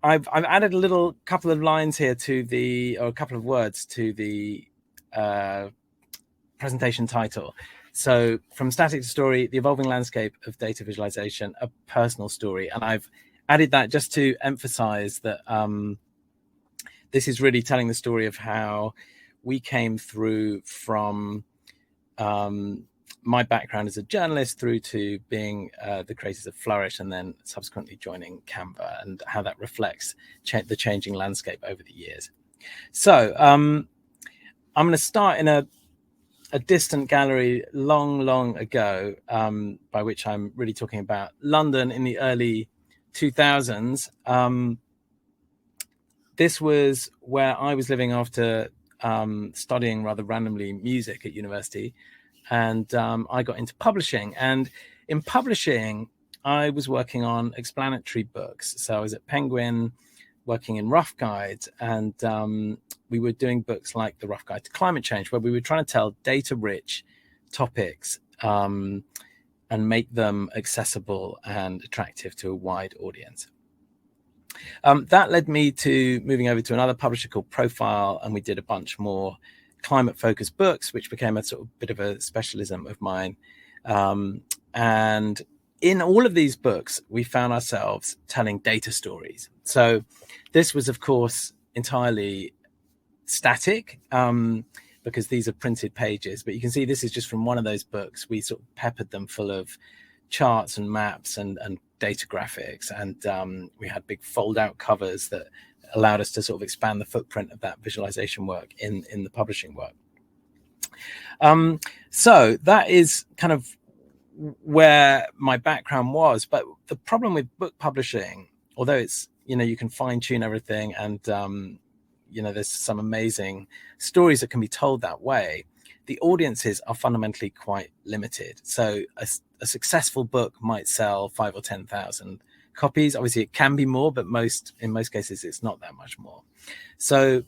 I've added a little couple of lines here or a couple of words to the presentation title. So from static to story, the evolving landscape of data visualization, a personal story. And I've added that just to emphasize that this is really telling the story of how we came through from my background as a journalist through to being the creators of Flourish and then subsequently joining Canva, and how that reflects the changing landscape over the years. So I'm going to start in a distant gallery long ago, by which I'm really talking about London in the early 2000s. This was where I was living after studying rather randomly music at university, and I got into publishing. And in publishing, I was working on explanatory books. So I was at Penguin working in rough guides, and we were doing books like The Rough Guide to Climate Change, where we were trying to tell data-rich topics and make them accessible and attractive to a wide audience. That led me to moving over to another publisher called Profile, and we did a bunch more climate-focused books, which became a sort of bit of a specialism of mine. And in all of these books, we found ourselves telling data stories. So this was, of course, entirely static, because these are printed pages. But you can see this is just from one of those books. We sort of peppered them full of charts and maps and data graphics. And we had big fold-out covers that allowed us to sort of expand the footprint of that visualization work in the publishing work. So that is kind of where my background was. But the problem with book publishing, although it's, you can fine tune everything, and there's some amazing stories that can be told that way, the audiences are fundamentally quite limited. So a successful book might sell 5,000 or 10,000 copies. Obviously it can be more, but in most cases it's not that much more. So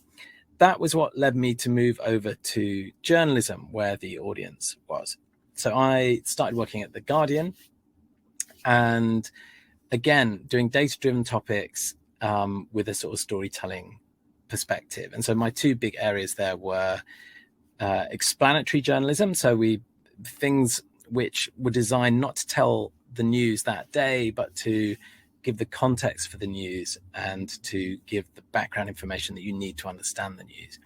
that was what led me to move over to journalism, where the audience was. So I started working at The Guardian, and again, doing data-driven topics with a sort of storytelling perspective. And so my two big areas there were explanatory journalism. So things which were designed not to tell the news that day, but to give the context for the news and to give the background information that you need to understand the news.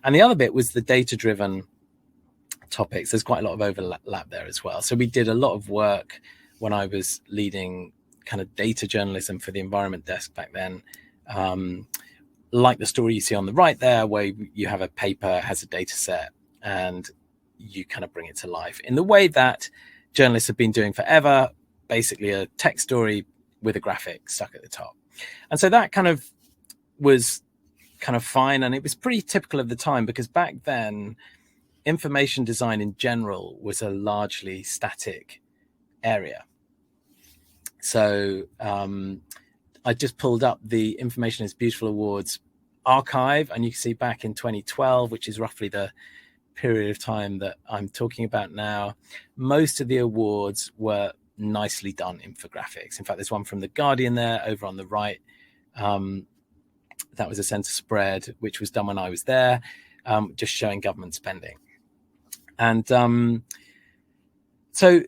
And the other bit was the data-driven topics. There's quite a lot of overlap there as well. So we did a lot of work when I was leading kind of data journalism for the environment desk back then, like the story you see on the right there, where you have a paper, has a data set, and you kind of bring it to life in the way that journalists have been doing forever, basically a text story with a graphic stuck at the top. And so that kind of was kind of fine. And it was pretty typical of the time, because back then, information design in general was a largely static area. So I just pulled up the Information is Beautiful Awards archive, and you can see back in 2012, which is roughly the period of time that I'm talking about now, most of the awards were nicely done infographics. In fact, there's one from The Guardian there over on the right. That was a center spread, which was done when I was there, just showing government spending. And so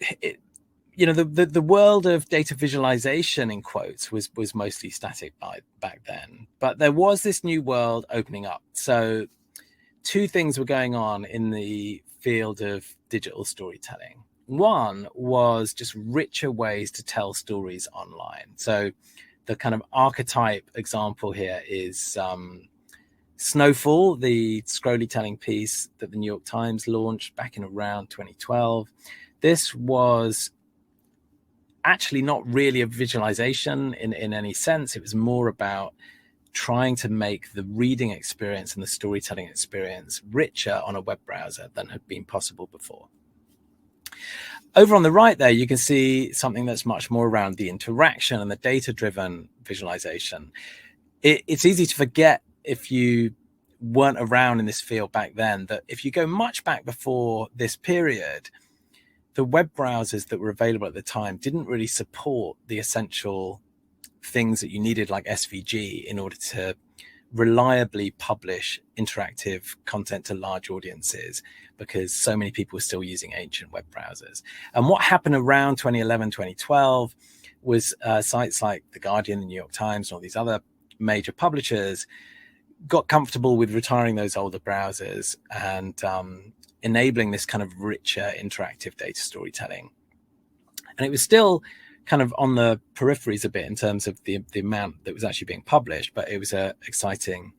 the world of data visualization, in quotes, was mostly static back then. But there was this new world opening up. So two things were going on in the field of digital storytelling. One was just richer ways to tell stories online. So the kind of archetype example here is Snowfall, the scrolly telling piece that the New York Times launched back in around 2012. This was actually not really a visualization in any sense. It was more about trying to make the reading experience and the storytelling experience richer on a web browser than had been possible before. Over on the right there, you can see something that's much more around the interaction and the data-driven visualization. It's easy to forget, if you weren't around in this field back then, that if you go much back before this period, the web browsers that were available at the time didn't really support the essential things that you needed, like SVG, in order to reliably publish interactive content to large audiences, because so many people were still using ancient web browsers. And what happened around 2011, 2012 was sites like The Guardian, the New York Times, and all these other major publishers got comfortable with retiring those older browsers and enabling this kind of richer interactive data storytelling. And it was still kind of on the peripheries a bit in terms of the amount that was actually being published, but it was an exciting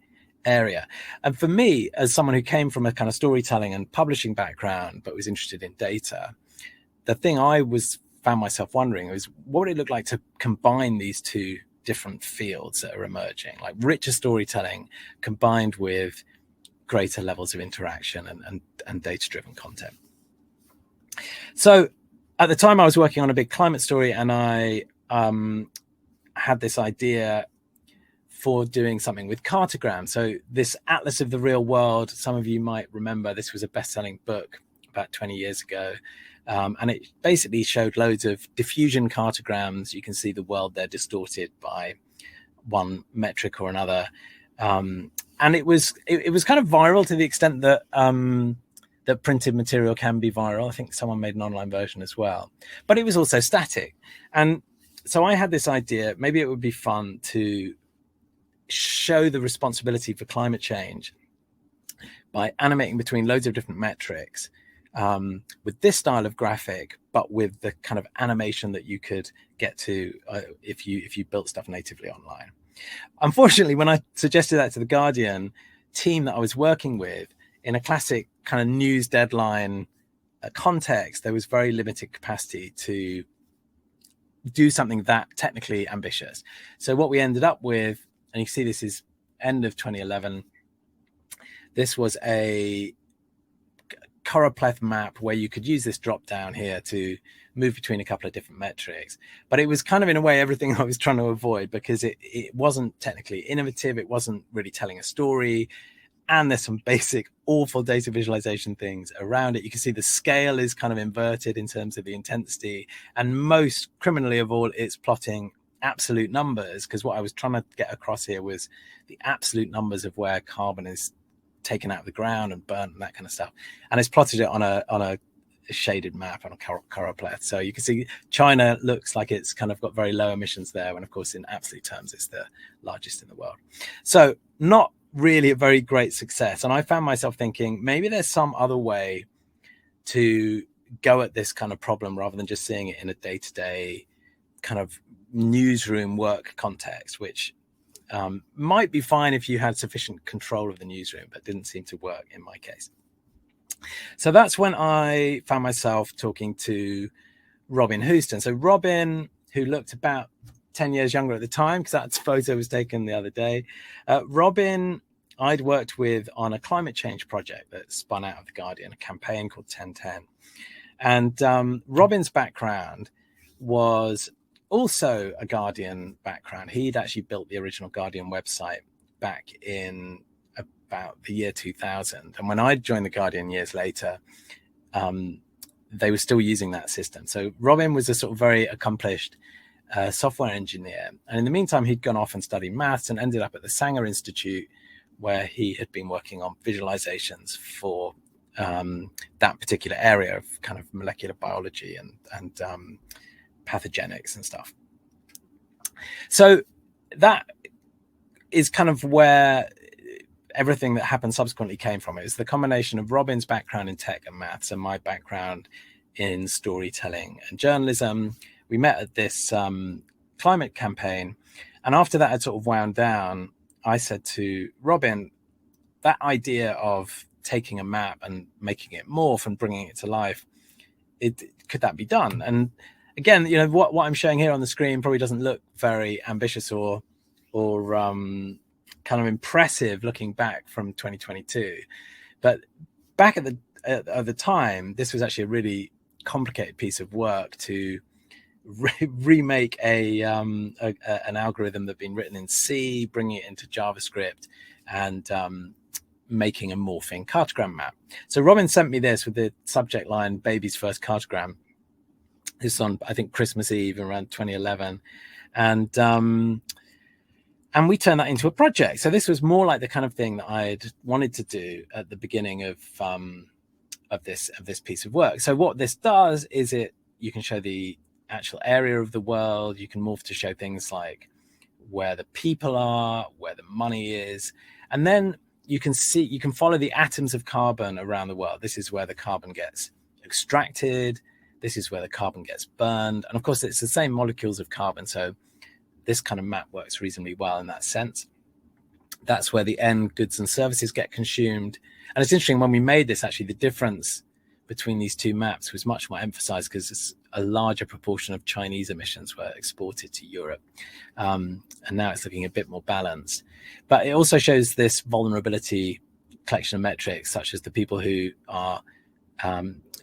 area. And for me, as someone who came from a kind of storytelling and publishing background, but was interested in data, the thing I found myself wondering was, what would it look like to combine these two different fields that are emerging, like richer storytelling combined with greater levels of interaction and data-driven content. So at the time I was working on a big climate story, and I had this idea for doing something with Cartographs. So this Atlas of the Real World, some of you might remember, this was a best-selling book about 20 years ago. And it basically showed loads of diffusion cartograms. You can see the world there distorted by one metric or another. And it was kind of viral to the extent that that printed material can be viral. I think someone made an online version as well, but it was also static. And so I had this idea, maybe it would be fun to show the responsibility for climate change by animating between loads of different metrics, with this style of graphic, but with the kind of animation that you could get to if you built stuff natively online. Unfortunately, when I suggested that to the Guardian team that I was working with, in a classic kind of news deadline context, there was very limited capacity to do something that technically ambitious. So what we ended up with, and you see this is end of 2011, this was a choropleth map where you could use this drop down here to move between a couple of different metrics. But it was kind of, in a way, everything I was trying to avoid, because it wasn't technically innovative. It wasn't really telling a story. And there's some basic awful data visualization things around it. You can see the scale is kind of inverted in terms of the intensity. And most criminally of all, it's plotting absolute numbers, because what I was trying to get across here was the absolute numbers of where carbon is taken out of the ground and burnt and that kind of stuff. And it's plotted it on a shaded map on a choropleth. So you can see China looks like it's kind of got very low emissions there, when of course in absolute terms it's the largest in the world. So not really a very great success. And I found myself thinking, maybe there's some other way to go at this kind of problem rather than just seeing it in a day-to-day kind of newsroom work context, which might be fine if you had sufficient control of the newsroom, but didn't seem to work in my case. So that's when I found myself talking to Robin Houston. So Robin, who looked about 10 years younger at the time, because that photo was taken the other day. Robin, I'd worked with on a climate change project that spun out of The Guardian, a campaign called 1010. And Robin's background was also a Guardian background. He'd actually built the original Guardian website back in about the year 2000. And when I joined the Guardian years later, they were still using that system. So Robin was a sort of very accomplished software engineer. And in the meantime, he'd gone off and studied maths and ended up at the Sanger Institute, where he had been working on visualizations for that particular area of kind of molecular biology and pathogenics and stuff. So that is kind of where everything that happened subsequently came from. It was the combination of Robin's background in tech and maths and my background in storytelling and journalism. We met at this climate campaign. And after that had sort of wound down, I said to Robin, that idea of taking a map and making it morph and bringing it to life, could that be done? And again, you know, what I'm showing here on the screen probably doesn't look very ambitious or kind of impressive looking back from 2022. But back at the time, this was actually a really complicated piece of work to remake an algorithm that had been written in C, bringing it into JavaScript, and making a morphing cartogram map. So Robin sent me this with the subject line, "Baby's First Cartogram." This on, I think, Christmas Eve around 2011. And we turned that into a project. So this was more like the kind of thing that I'd wanted to do at the beginning of this piece of work. So what this does is you can show the actual area of the world. You can morph to show things like where the people are, where the money is, and then you can follow the atoms of carbon around the world. This is where the carbon gets extracted. This is where the carbon gets burned. And of course, it's the same molecules of carbon. So this kind of map works reasonably well in that sense. That's where the end goods and services get consumed. And it's interesting, when we made this, actually, the difference between these two maps was much more emphasized because a larger proportion of Chinese emissions were exported to Europe. And now it's looking a bit more balanced. But it also shows this vulnerability collection of metrics, such as the people who are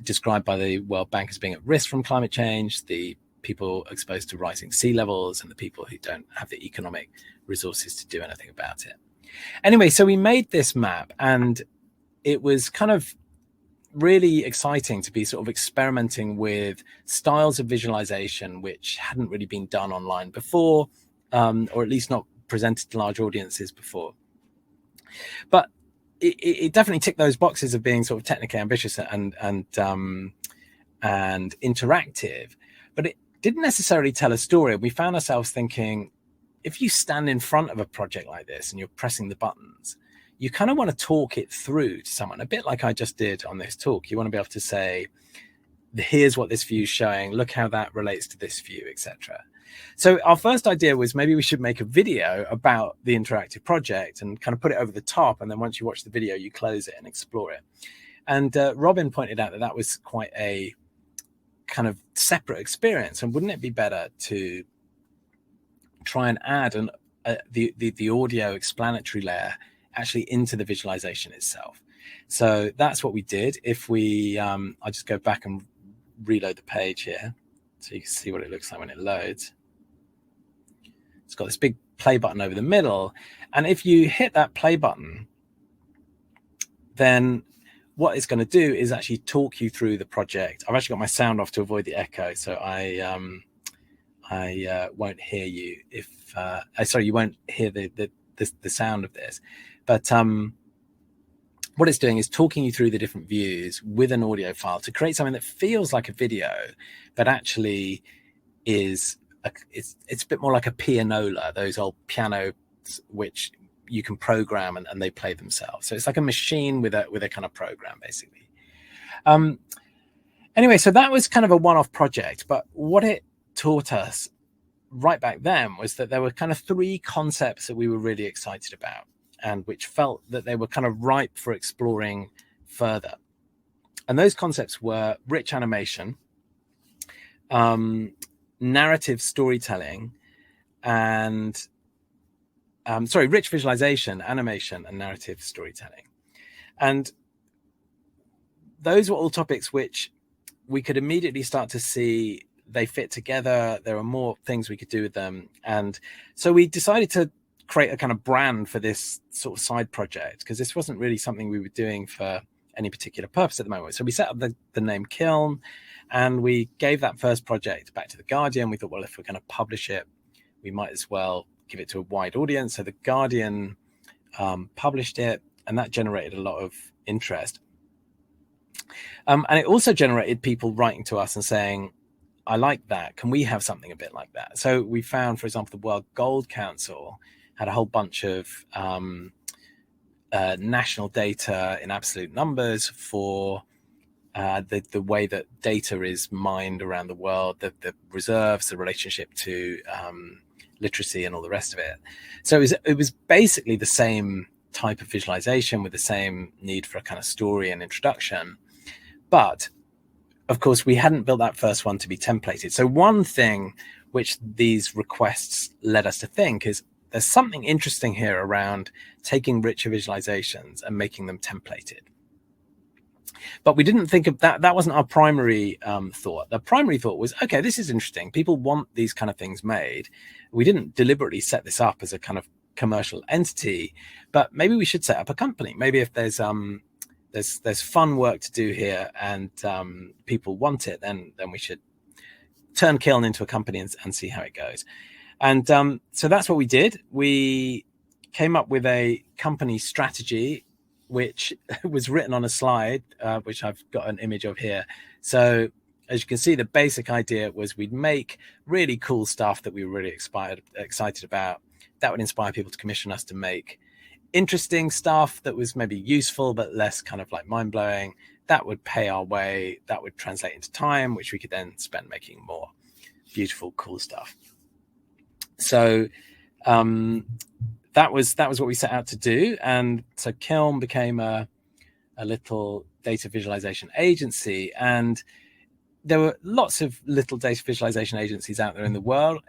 described by the World Bank as being at risk from climate change, the people exposed to rising sea levels, and the people who don't have the economic resources to do anything about it. Anyway, so we made this map, and it was kind of really exciting to be sort of experimenting with styles of visualization which hadn't really been done online before, or at least not presented to large audiences before. But it definitely ticked those boxes of being sort of technically ambitious and interactive, but it didn't necessarily tell a story. We found ourselves thinking, if you stand in front of a project like this and you're pressing the buttons, you kind of want to talk it through to someone, a bit like I just did on this talk. You want to be able to say, here's what this view is showing, look how that relates to this view, etc. So our first idea was maybe we should make a video about the interactive project and kind of put it over the top. And then once you watch the video, you close it and explore it. And Robin pointed out that that was quite a kind of separate experience. And wouldn't it be better to try and add the audio explanatory layer actually into the visualization itself? So that's what we did. If we, I'll just go back and reload the page here so you can see what it looks like when it loads. It's got this big play button over the middle. And if you hit that play button, then what it's going to do is actually talk you through the project. I've actually got my sound off to avoid the echo, so I won't hear you if sorry, you won't hear the sound of this. But what it's doing is talking you through the different views with an audio file to create something that feels like a video, but actually is it's a bit more like a pianola, those old pianos which you can program and they play themselves. So it's like a machine with a kind of program, basically. Anyway, so that was kind of a one-off project, but what it taught us right back then was that there were kind of three concepts that we were really excited about and which felt that they were kind of ripe for exploring further. And those concepts were rich animation, narrative storytelling, and rich visualization, animation, and narrative storytelling. And those were all topics which we could immediately start to see they fit together. There are more things we could do with them. And so we decided to create a kind of brand for this sort of side project, because this wasn't really something we were doing for any particular purpose at the moment. So we set up the name Kiln, and we gave that first project back to The Guardian. We thought, well, if we're going to publish it, we might as well give it to a wide audience. So The Guardian published it, and that generated a lot of interest. And it also generated people writing to us and saying, I like that. Can we have something a bit like that? So we found, for example, the World Gold Council had a whole bunch of national data in absolute numbers for the way that data is mined around the world, the reserves, the relationship to literacy and all the rest of it. So it was basically the same type of visualization with the same need for a kind of story and introduction. But of course, we hadn't built that first one to be templated. So one thing which these requests led us to think is there's something interesting here around taking richer visualizations and making them templated. But we didn't think of that. That wasn't our primary thought. The primary thought was, okay, this is interesting. People want these kind of things made. We didn't deliberately set this up as a kind of commercial entity, but maybe we should set up a company. Maybe if there's fun work to do here and people want it, then we should turn Kiln into a company and see how it goes. And so that's what we did. We came up with a company strategy, which was written on a slide, which I've got an image of here. So as you can see, the basic idea was we'd make really cool stuff that we were really excited about, that would inspire people to commission us to make interesting stuff that was maybe useful, but less kind of like mind-blowing. That would pay our way, that would translate into time, which we could then spend making more beautiful, cool stuff. So that was what we set out to do. And so Kiln became a little data visualization agency, and there were lots of little data visualization agencies out there in the world.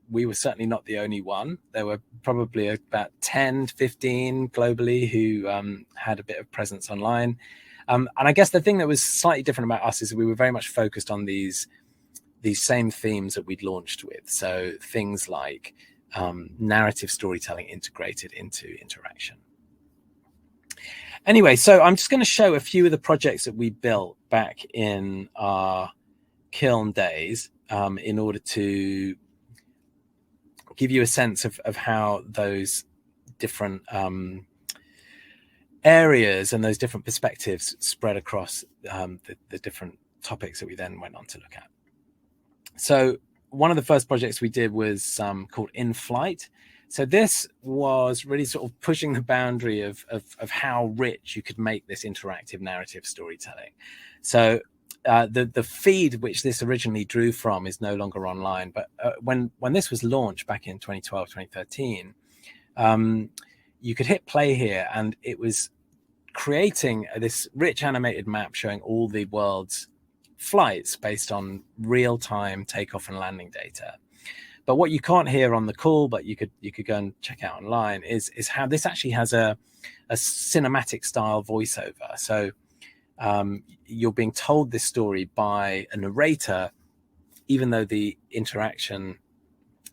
We were certainly not the only one. There were probably about 10 to 15 globally who had a bit of presence online. And I guess the thing that was slightly different about us is we were very much focused on these same themes that we'd launched with. So things like narrative storytelling integrated into interaction. Anyway, so I'm just going to show a few of the projects that we built back in our Kiln days in order to give you a sense of how those different areas and those different perspectives spread across the different topics that we then went on to look at. So one of the first projects we did was called In Flight. So this was really sort of pushing the boundary of how rich you could make this interactive narrative storytelling. So the feed which this originally drew from is no longer online, but when this was launched back in 2012, 2013, you could hit play here and it was creating this rich animated map showing all the world's flights based on real-time takeoff and landing data. But what you can't hear on the call, but you could go and check out online, is how this actually has a cinematic style voiceover. So you're being told this story by a narrator, even though the interaction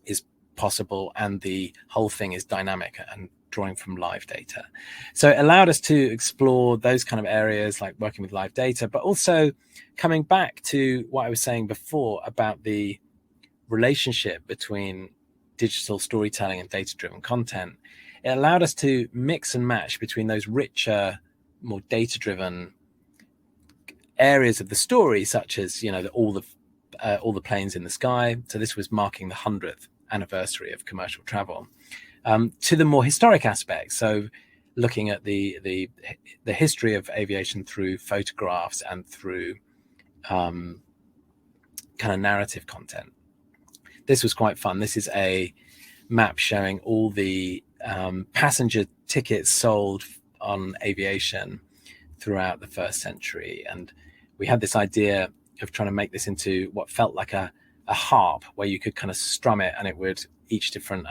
is possible and the whole thing is dynamic and drawing from live data. So it allowed us to explore those kind of areas like working with live data, but also coming back to what I was saying before about the relationship between digital storytelling and data-driven content. It allowed us to mix and match between those richer, more data-driven areas of the story, such as, you know, all the planes in the sky. So this was marking the 100th anniversary of commercial travel, to the more historic aspects. So looking at the history of aviation through photographs and through kind of narrative content. This was quite fun. This is a map showing all the passenger tickets sold on aviation throughout the first century. And we had this idea of trying to make this into what felt like a harp, where you could kind of strum it and it would, each different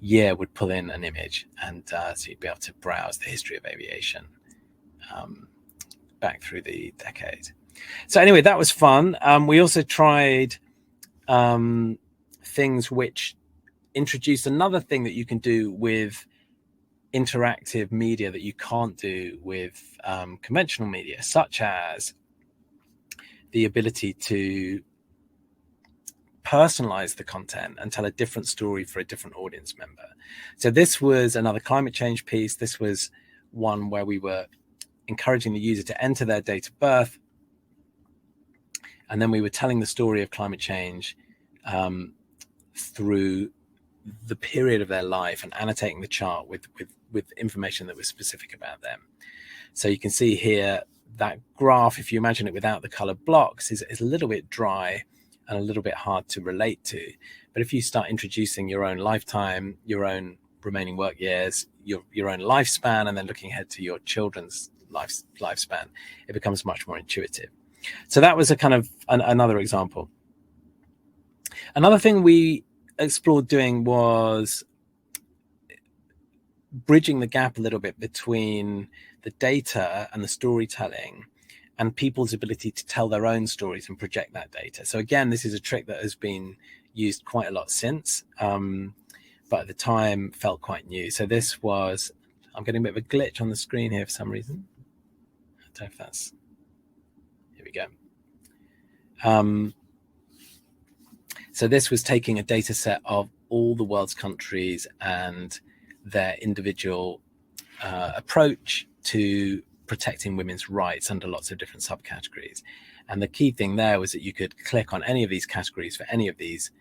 year would pull in an image. And so you'd be able to browse the history of aviation back through the decade. So anyway, that was fun. We also tried things which introduced another thing that you can do with interactive media that you can't do with conventional media, such as the ability to personalize the content and tell a different story for a different audience member. So this was another climate change piece. This was one where we were encouraging the user to enter their date of birth, and then we were telling the story of climate change through the period of their life and annotating the chart with information that was specific about them. So you can see here that graph, if you imagine it without the colored blocks, is a little bit dry and a little bit hard to relate to. But if you start introducing your own lifetime, your own remaining work years, your own lifespan, and then looking ahead to your children's lifespan, it becomes much more intuitive. So that was a kind of another example. Another thing we explored doing was bridging the gap a little bit between the data and the storytelling and people's ability to tell their own stories and project that data. So again, this is a trick that has been used quite a lot since, but at the time felt quite new. So this was, I'm getting a bit of a glitch on the screen here for some reason. I don't know if that's, here we go. So this was taking a data set of all the world's countries and their individual approach to protecting women's rights under lots of different subcategories. And the key thing there was that you could click on any of these categories for any of these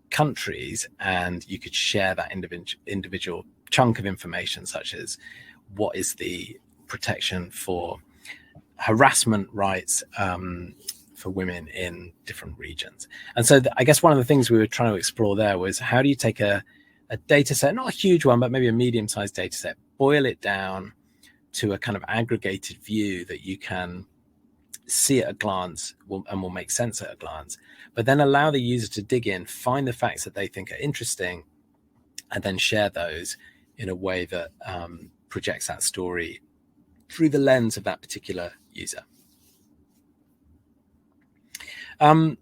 countries, and you could share that individual chunk of information, such as what is the protection for harassment rights for women in different regions. And so I guess one of the things we were trying to explore there was, how do you take a data set, not a huge one, but maybe a medium-sized data set, boil it down to a kind of aggregated view that you can see at a glance and will make sense at a glance, but then allow the user to dig in, find the facts that they think are interesting, and then share those in a way that projects that story through the lens of that particular user. I'll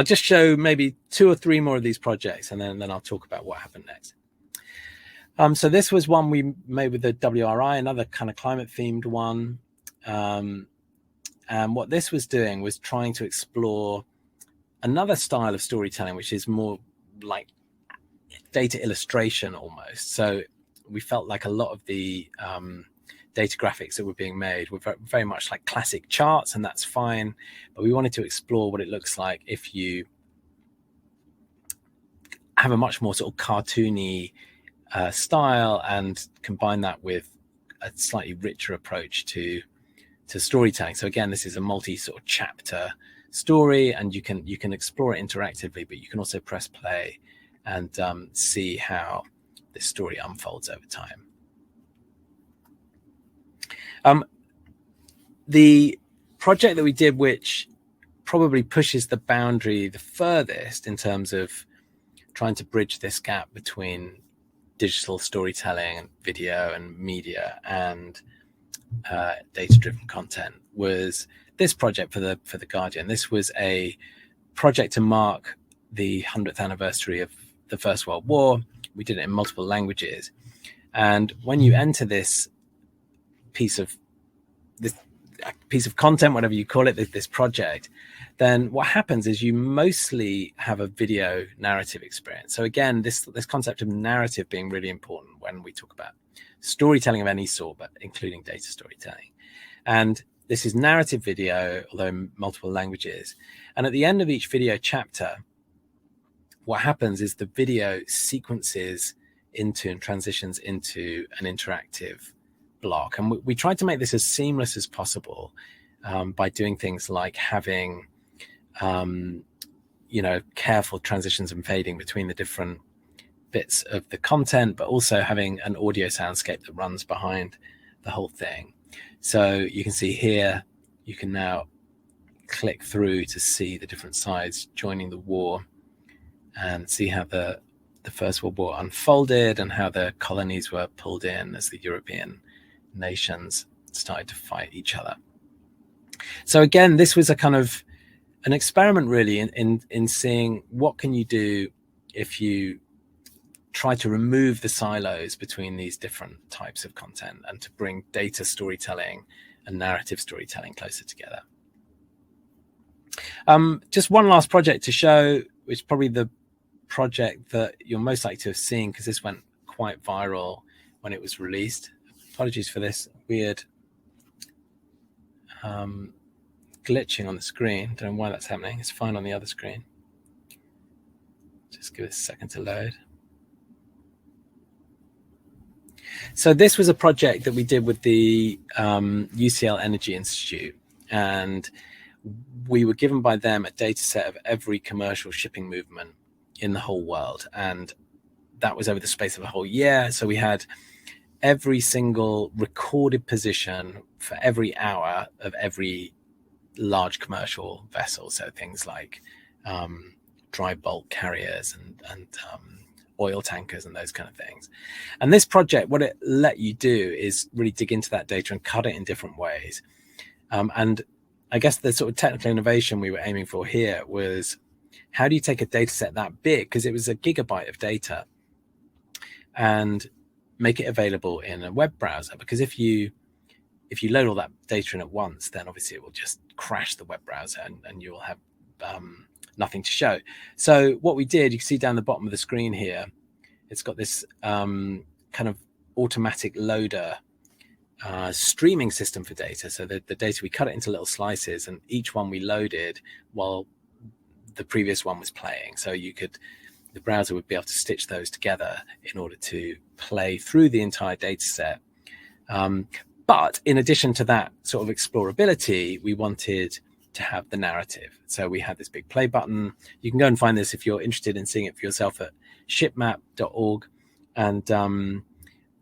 just show maybe 2 or 3 more of these projects, and then I'll talk about what happened next. So this was one we made with the WRI, another kind of climate themed one. And what this was doing was trying to explore another style of storytelling, which is more like data illustration almost. So we felt like a lot of the data graphics that were being made were very much like classic charts, and that's fine. But we wanted to explore what it looks like if you have a much more sort of cartoony style and combine that with a slightly richer approach to storytelling. So again, this is a multi sort of chapter story, and you can explore it interactively, but you can also press play and see how this story unfolds over time. The project that we did, which probably pushes the boundary the furthest in terms of trying to bridge this gap between digital storytelling and video and media and data-driven content, was this project for the Guardian. This was a project to mark the 100th anniversary of the First World War. We did it in multiple languages, and when you enter this piece of content, whatever you call it, this project, then what happens is you mostly have a video narrative experience. So again, this concept of narrative being really important when we talk about storytelling of any sort, but including data storytelling. And this is narrative video, although in multiple languages. And at the end of each video chapter, what happens is the video sequences into and transitions into an interactive block. And we tried to make this as seamless as possible by doing things like having careful transitions and fading between the different bits of the content, but also having an audio soundscape that runs behind the whole thing. So you can see here, you can now click through to see the different sides joining the war and see how the First World War unfolded and how the colonies were pulled in as the European nations started to fight each other. So again, this was a kind of an experiment really in seeing what can you do if you try to remove the silos between these different types of content and to bring data storytelling and narrative storytelling closer together. Just one last project to show, which is probably the project that you're most likely to have seen, because this went quite viral when it was released. Apologies for this weird glitching on the screen. Don't know why that's happening. It's fine on the other screen. Just give it a second to load. So this was a project that we did with the UCL Energy Institute, and we were given by them a data set of every commercial shipping movement in the whole world, and that was over the space of a whole year. So we had every single recorded position for every hour of every large commercial vessel, so things like dry bulk carriers and oil tankers and those kind of things. And this project, what it let you do is really dig into that data and cut it in different ways. And I guess the sort of technical innovation we were aiming for here was, how do you take a data set that big, because it was a gigabyte of data, and make it available in a web browser? Because if you load all that data in at once, then obviously it will just crash the web browser, and you will have nothing to show. So what we did, you can see down the bottom of the screen here, it's got this kind of automatic loader streaming system for data. So the data, we cut it into little slices, and each one we loaded while the previous one was playing. So the browser would be able to stitch those together in order to play through the entire data set. But in addition to that sort of explorability, we wanted to have the narrative. So we had this big play button. You can go and find this if you're interested in seeing it for yourself at shipmap.org. And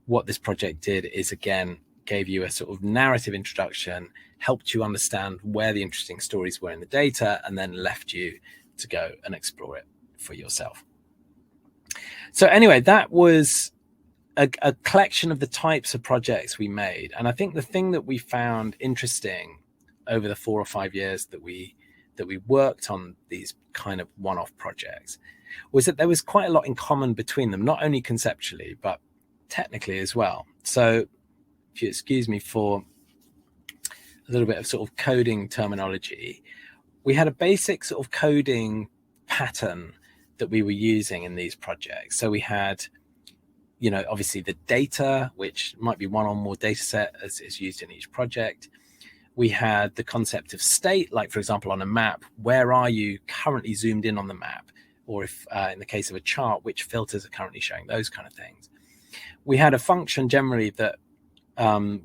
what this project did is, again, gave you a sort of narrative introduction, helped you understand where the interesting stories were in the data, and then left you to go and explore it for yourself. So anyway, that was a collection of the types of projects we made. And I think the thing that we found interesting over the 4 or 5 years that we worked on these kind of one-off projects was that there was quite a lot in common between them, not only conceptually, but technically as well. So if you excuse me for a little bit of sort of coding terminology, we had a basic sort of coding pattern that we were using in these projects. So we had, obviously the data, which might be one or more data set as is used in each project. We had the concept of state, like for example, on a map, where are you currently zoomed in on the map? Or if in the case of a chart, which filters are currently showing, those kind of things. We had a function generally that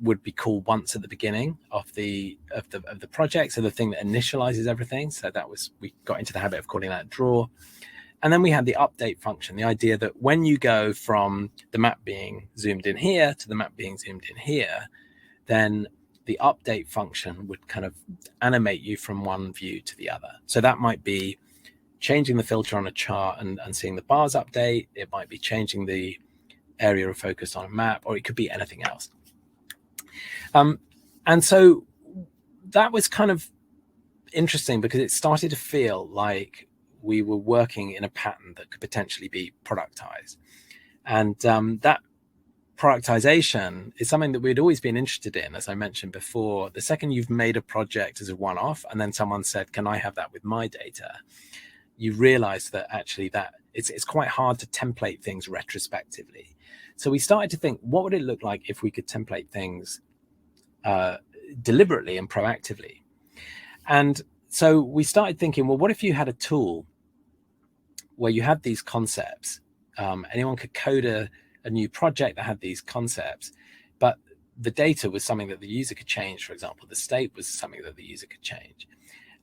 would be called once at the beginning of the project. So the thing that initializes everything. So we got into the habit of calling that draw. And then we had the update function, the idea that when you go from the map being zoomed in here to the map being zoomed in here, then the update function would kind of animate you from one view to the other. So that might be changing the filter on a chart and seeing the bars update. It might be changing the area of focus on a map, or it could be anything else. And so that was kind of interesting because it started to feel like we were working in a pattern that could potentially be productized. And that productization is something that we'd always been interested in. As I mentioned before, the second you've made a project as a one-off and then someone said, can I have that with my data? You realize that actually that it's quite hard to template things retrospectively. So we started to think, what would it look like if we could template things deliberately and proactively? And so we started thinking, well, what if you had a tool where you had these concepts? Anyone could code a new project that had these concepts, but the data was something that the user could change. For example, the state was something that the user could change.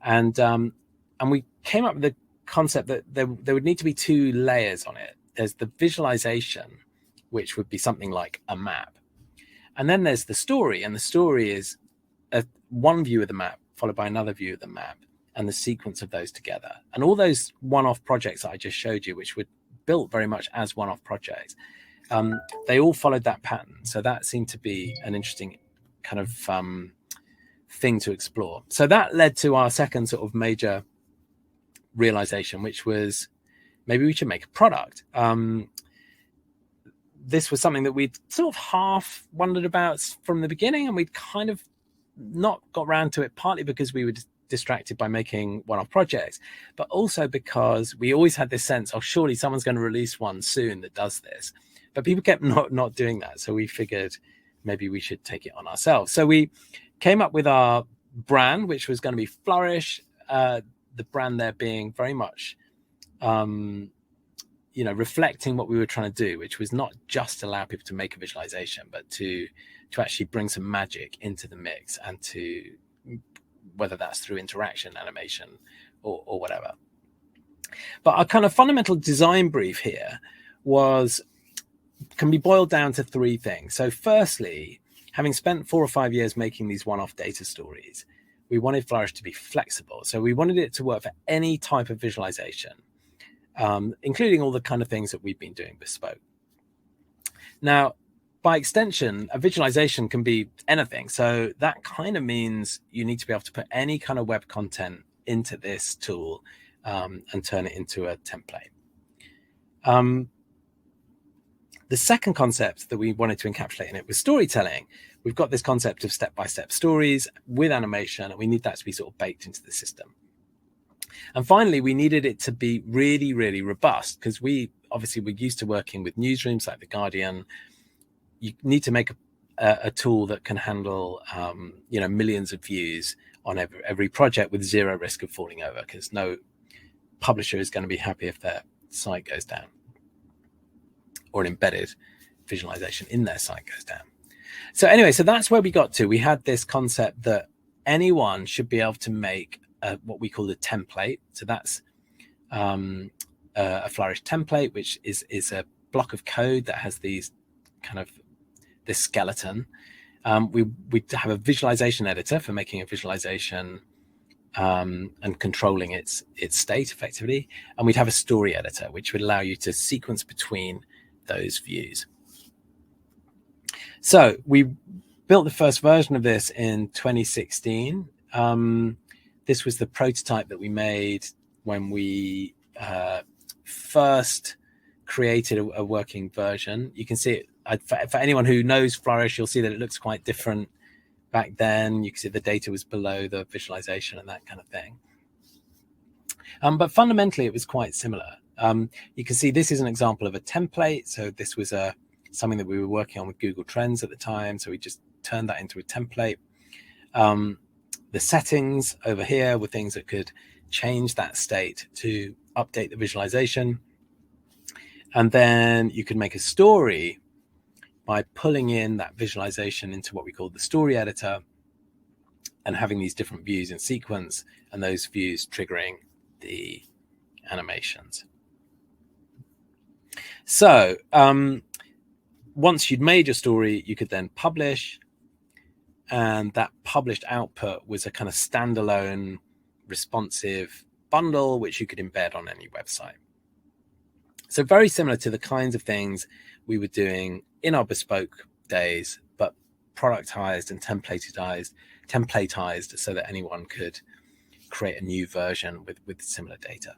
And we came up with the concept that there would need to be 2 layers on it. There's the visualization, which would be something like a map. And then there's the story, and the story is one view of the map followed by another view of the map and the sequence of those together. And all those one-off projects that I just showed you, which were built very much as one-off projects, they all followed that pattern. So that seemed to be an interesting kind of thing to explore. So that led to our second sort of major realization, which was maybe we should make a product. This was something that we'd sort of half wondered about from the beginning, and we'd kind of not got around to it, partly because we were distracted by making one-off projects, but also because we always had this sense, oh, surely someone's going to release one soon that does this. But people kept not doing that. So we figured maybe we should take it on ourselves. So we came up with our brand, which was going to be Flourish, the brand there being very much reflecting what we were trying to do, which was not just allow people to make a visualization, but to actually bring some magic into the mix, and to, whether that's through interaction, animation, or whatever. But our kind of fundamental design brief here can be boiled down to 3 things. So firstly, having spent 4 or 5 years making these one-off data stories, we wanted Flourish to be flexible. So we wanted it to work for any type of visualization, including all the kind of things that we've been doing bespoke. Now, by extension, a visualization can be anything. So that kind of means you need to be able to put any kind of web content into this tool and turn it into a template. The second concept that we wanted to encapsulate in it was storytelling. We've got this concept of step-by-step stories with animation, and we need that to be sort of baked into the system. And finally, we needed it to be really, really robust, because we're used to working with newsrooms like The Guardian. You need to make a tool that can handle, millions of views on every project with zero risk of falling over, because no publisher is going to be happy if their site goes down or an embedded visualization in their site goes down. So anyway, so that's where we got to. We had this concept that anyone should be able to make what we call a template. So that's a Flourish template, which is a block of code that has these kind of this skeleton. We have a visualization editor for making a visualization and controlling its state effectively, and we'd have a story editor which would allow you to sequence between those views. So we built the first version of this in 2016. This was the prototype that we made when we first created a working version. You can see it for anyone who knows Flourish, you'll see that it looks quite different back then. You can see the data was below the visualization and that kind of thing. But fundamentally, it was quite similar. You can see this is an example of a template. So this was something that we were working on with Google Trends at the time. So we just turned that into a template. The settings over here were things that could change that state to update the visualization. And then you could make a story by pulling in that visualization into what we call the story editor and having these different views in sequence, and those views triggering the animations. So once you'd made your story, you could then publish, and that published output was a kind of standalone responsive bundle which you could embed on any website. So very similar to the kinds of things we were doing in our bespoke days, but productized and templatized so that anyone could create a new version with similar data.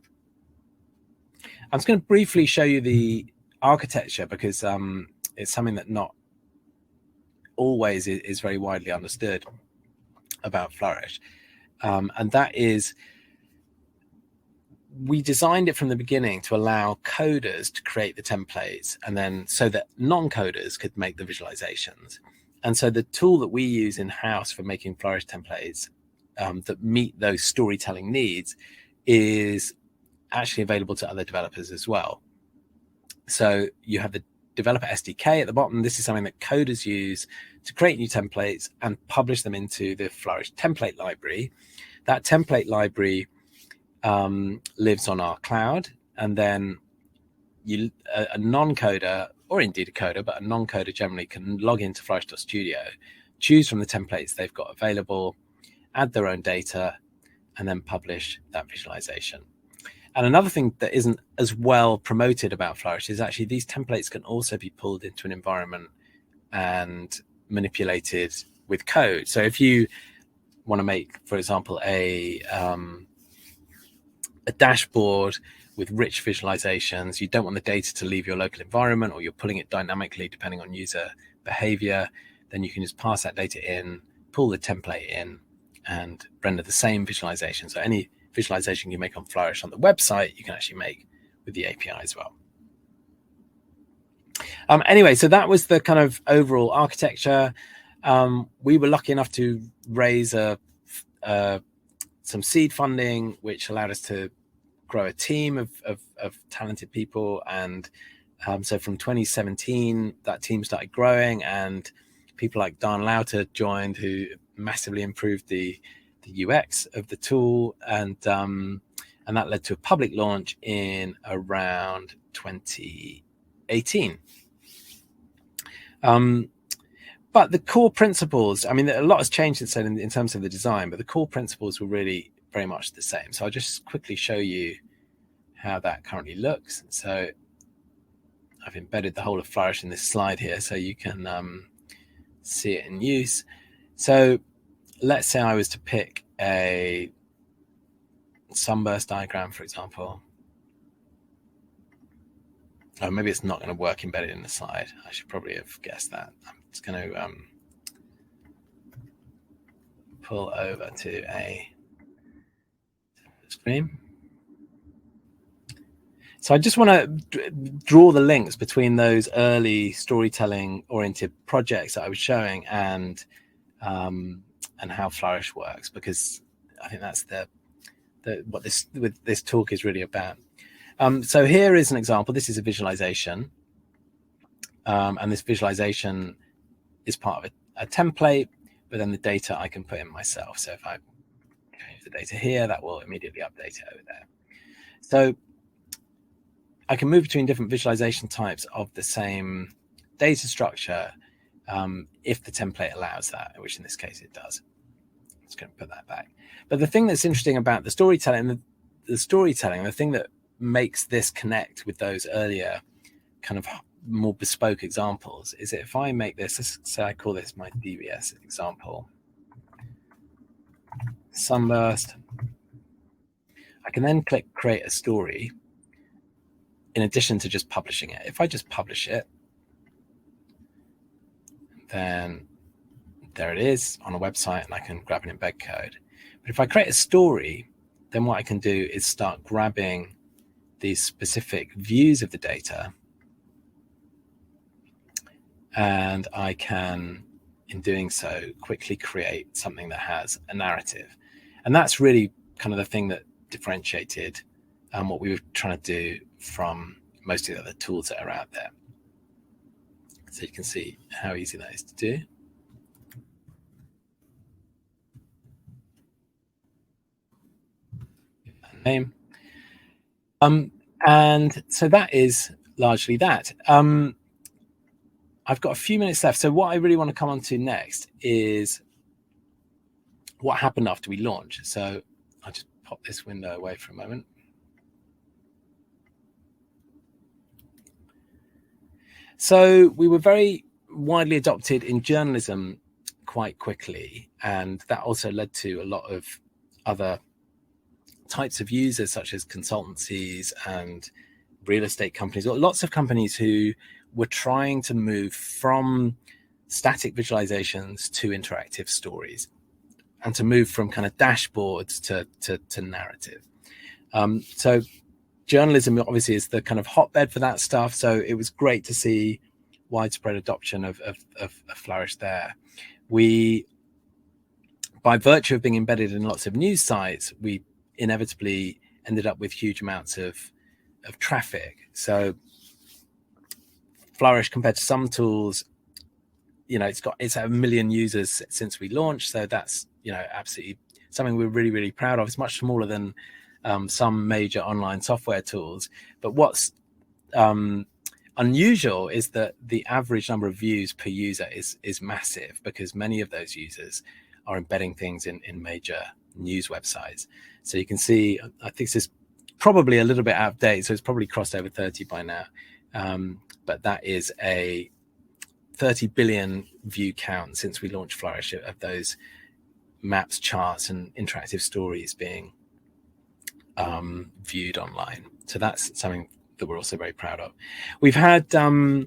I'm just going to briefly show you the architecture, because it's something that not always is very widely understood about Flourish. And that is, we designed it from the beginning to allow coders to create the templates, and then so that non-coders could make the visualizations. And so the tool that we use in-house for making Flourish templates that meet those storytelling needs is actually available to other developers as well. So you have the developer SDK at the bottom. This is something that coders use to create new templates and publish them into the Flourish template library. That template library lives on our cloud, and then a non-coder, or indeed a coder, but a non-coder generally can log into Flourish.studio, choose from the templates they've got available, add their own data, and then publish that visualization. And another thing that isn't as well promoted about Flourish is actually these templates can also be pulled into an environment and manipulated with code. So if you want to make, for example, a dashboard with rich visualizations, you don't want the data to leave your local environment, or you're pulling it dynamically depending on user behavior, then you can just pass that data in, pull the template in, and render the same visualization. So any visualization you make on Flourish on the website, you can actually make with the API as well. Anyway, so that was the kind of overall architecture. We were lucky enough to raise some seed funding, which allowed us to grow a team of talented people. And so from 2017, that team started growing, and people like Dan Lauter joined, who massively improved the UX of the tool, and that led to a public launch in around 2018. But the core principles, I mean, a lot has changed since then in terms of the design, but the core principles were really very much the same. So I'll just quickly show you how that currently looks. So I've embedded the whole of Flourish in this slide here so you can see it in use. So let's say I was to pick a sunburst diagram, for example. Oh, maybe it's not going to work embedded in the slide. I should probably have guessed that. I'm just going to pull over to a screen. So I just want to draw the links between those early storytelling oriented projects that I was showing and how Flourish works, because I think that's what this talk is really about. So here is an example. This is a visualization, and this visualization is part of a template, but then the data I can put in myself. So if I change the data here, that will immediately update it over there. So I can move between different visualization types of the same data structure if the template allows that, which in this case it does. I'm just going to put that back. But the thing that's interesting about the storytelling, the thing that makes this connect with those earlier kind of more bespoke examples is that if I make this, so I call this my DVS example, Sunburst, I can then click create a story in addition to just publishing it. If I just publish it, then there it is on a website and I can grab an embed code. But if I create a story, then what I can do is start grabbing these specific views of the data, and I can, in doing so, quickly create something that has a narrative. And that's really kind of the thing that differentiated what we were trying to do from most of the other tools that are out there. So you can see how easy that is to do. Name. And so that is largely that. I've got a few minutes left. So what I really want to come on to next is what happened after we launched. So I'll just pop this window away for a moment. So we were very widely adopted in journalism quite quickly, and that also led to a lot of other types of users, such as consultancies and real estate companies, or lots of companies who were trying to move from static visualizations to interactive stories, and to move from kind of dashboards to narrative. So journalism obviously is the kind of hotbed for that stuff. So it was great to see widespread adoption of Flourish there. We, by virtue of being embedded in lots of news sites, we inevitably ended up with huge amounts of traffic. So Flourish, compared to some tools, it's had 1 million users since we launched. So that's, absolutely something we're really, really proud of. It's much smaller than some major online software tools. But what's unusual is that the average number of views per user is massive, because many of those users are embedding things in major news websites. So you can see, I think this is probably a little bit out of date, so it's probably crossed over 30 by now. But that is a 30 billion view count since we launched Flourish, of those maps, charts, and interactive stories being viewed online. So that's something that we're also very proud of. We've had and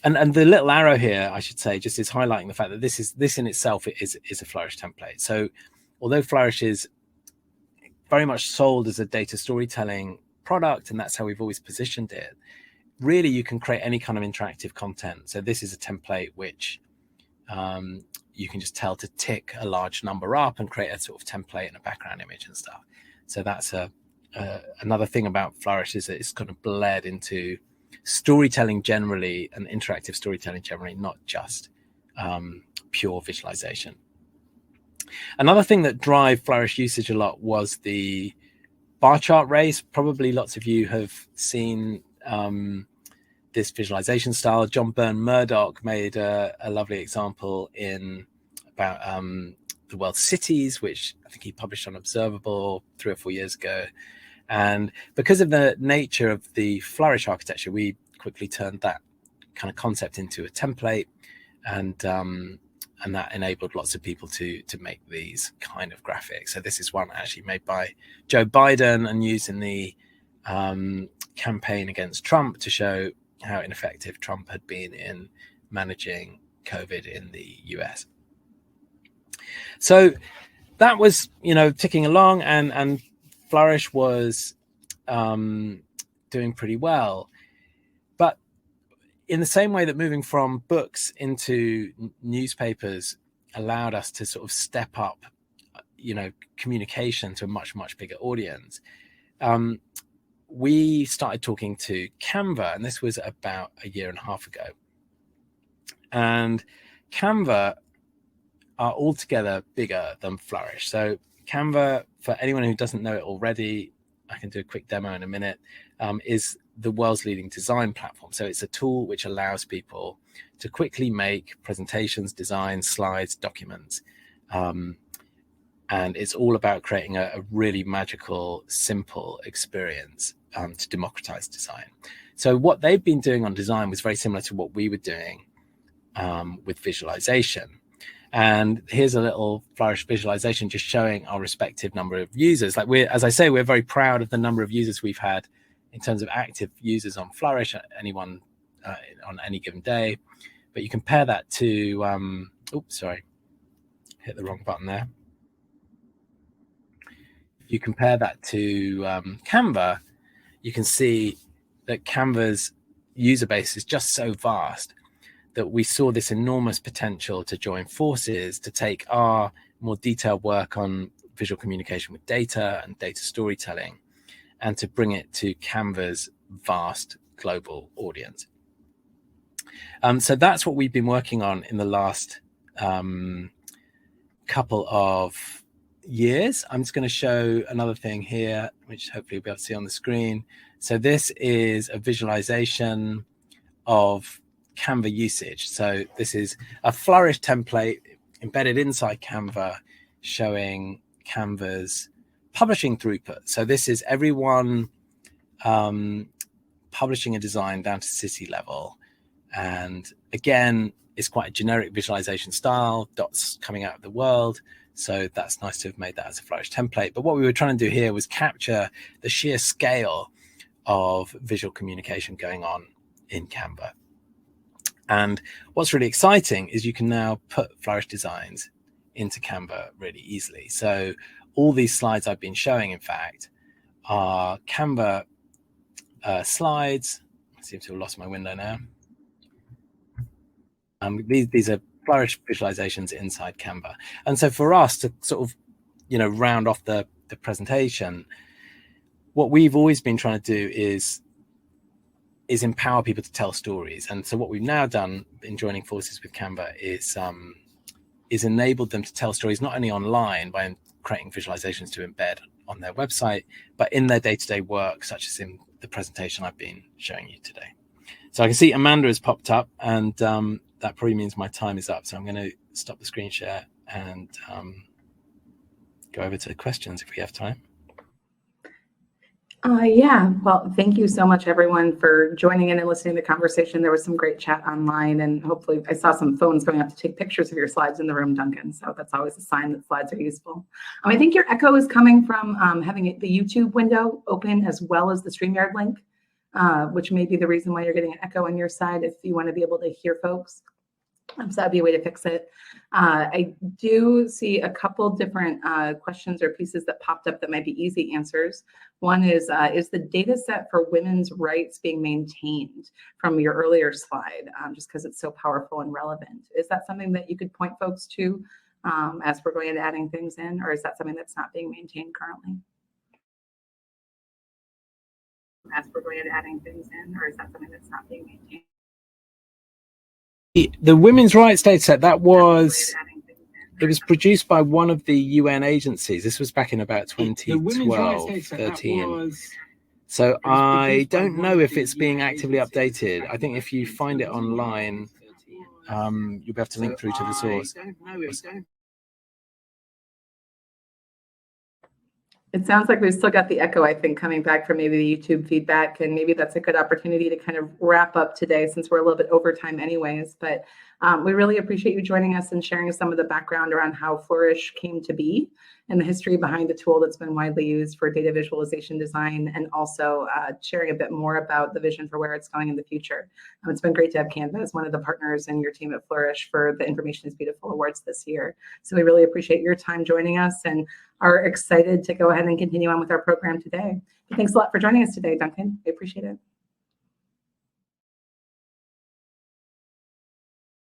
the little arrow here, I should say, just is highlighting the fact that this in itself is a Flourish template. So although Flourish is very much sold as a data storytelling product, and that's how we've always positioned it, really you can create any kind of interactive content. So this is a template which you can just tell to tick a large number up and create a sort of template and a background image and stuff. So that's another thing about Flourish, is that it's kind of bled into storytelling generally and interactive storytelling generally, not just pure visualization. Another thing that drive Flourish usage a lot was the bar chart race. Probably lots of you have seen this visualization style. John Byrne Murdoch made a lovely example about the world's cities, which I think he published on Observable 3 or 4 years ago. And because of the nature of the Flourish architecture, we quickly turned that kind of concept into a template, and that enabled lots of people to make these kind of graphics. So this is one actually made by Joe Biden and used in the campaign against Trump to show how ineffective Trump had been in managing COVID in the US. So that was, ticking along, and Flourish was doing pretty well. But in the same way that moving from books into newspapers allowed us to sort of step up, communication to a much, much bigger audience, we started talking to Canva, and this was about a year and a half ago. And Canva are altogether bigger than Flourish. So Canva, for anyone who doesn't know it already, I can do a quick demo in a minute, is the world's leading design platform. So it's a tool which allows people to quickly make presentations, designs, slides, documents. And it's all about creating a really magical, simple experience to democratize design. So what they've been doing on design was very similar to what we were doing with visualization. And here's a little Flourish visualization just showing our respective number of users. Like as I say, we're very proud of the number of users we've had in terms of active users on Flourish, anyone on any given day. But you compare that to, oops, sorry, hit the wrong button there. If you compare that to Canva, you can see that Canva's user base is just so vast that we saw this enormous potential to join forces, to take our more detailed work on visual communication with data and data storytelling, and to bring it to Canva's vast global audience. So that's what we've been working on in the last couple of years. I'm just going to show another thing here, which hopefully you'll be able to see on the screen. So this is a visualization of Canva usage. So this is a Flourish template embedded inside Canva showing Canva's publishing throughput. So this is everyone publishing a design down to city level. And again, it's quite a generic visualization style, dots coming out of the world. So that's nice to have made that as a Flourish template. But what we were trying to do here was capture the sheer scale of visual communication going on in Canva. And what's really exciting is you can now put Flourish designs into Canva really easily. So all these slides I've been showing, in fact, are Canva slides. I seem to have lost my window now. These are Flourish visualizations inside Canva. And so for us to sort of, round off the presentation, what we've always been trying to do is empower people to tell stories. And so what we've now done in joining forces with Canva is enabled them to tell stories, not only online by creating visualizations to embed on their website, but in their day-to-day work, such as in the presentation I've been showing you today. So I can see Amanda has popped up, and that probably means my time is up. So I'm going to stop the screen share and go over to the questions if we have time. Yeah, well, thank you so much, everyone, for joining in and listening to the conversation. There was some great chat online, and hopefully I saw some phones going up to take pictures of your slides in the room, Duncan. So that's always a sign that slides are useful. I think your echo is coming from having the YouTube window open as well as the StreamYard link, which may be the reason why you're getting an echo on your side if you want to be able to hear folks. So that'd be a way to fix it. I do see a couple different questions or pieces that popped up that might be easy answers. One is the data set for women's rights being maintained from your earlier slide, just because it's so powerful and relevant? Is that something that you could point folks to as we're going into adding things in, or is that something that's not being maintained currently? As we're going into adding things in, or is that something that's not being maintained? The women's rights data set, it was produced by one of the UN agencies. This was back in about 2012, 13. So I don't know if it's being actively updated. I think if you find it online, you'll be able to link through to the source. It sounds like we've still got the echo, I think, coming back from maybe the YouTube feedback, and maybe that's a good opportunity to kind of wrap up today since we're a little bit over time anyways. But we really appreciate you joining us and sharing some of the background around how Flourish came to be and the history behind the tool that's been widely used for data visualization design, and also sharing a bit more about the vision for where it's going in the future. It's been great to have Canva as one of the partners in your team at Flourish for the Information is Beautiful Awards this year. So we really appreciate your time joining us, and are excited to go ahead and continue on with our program today. Thanks a lot for joining us today, Duncan. We appreciate it.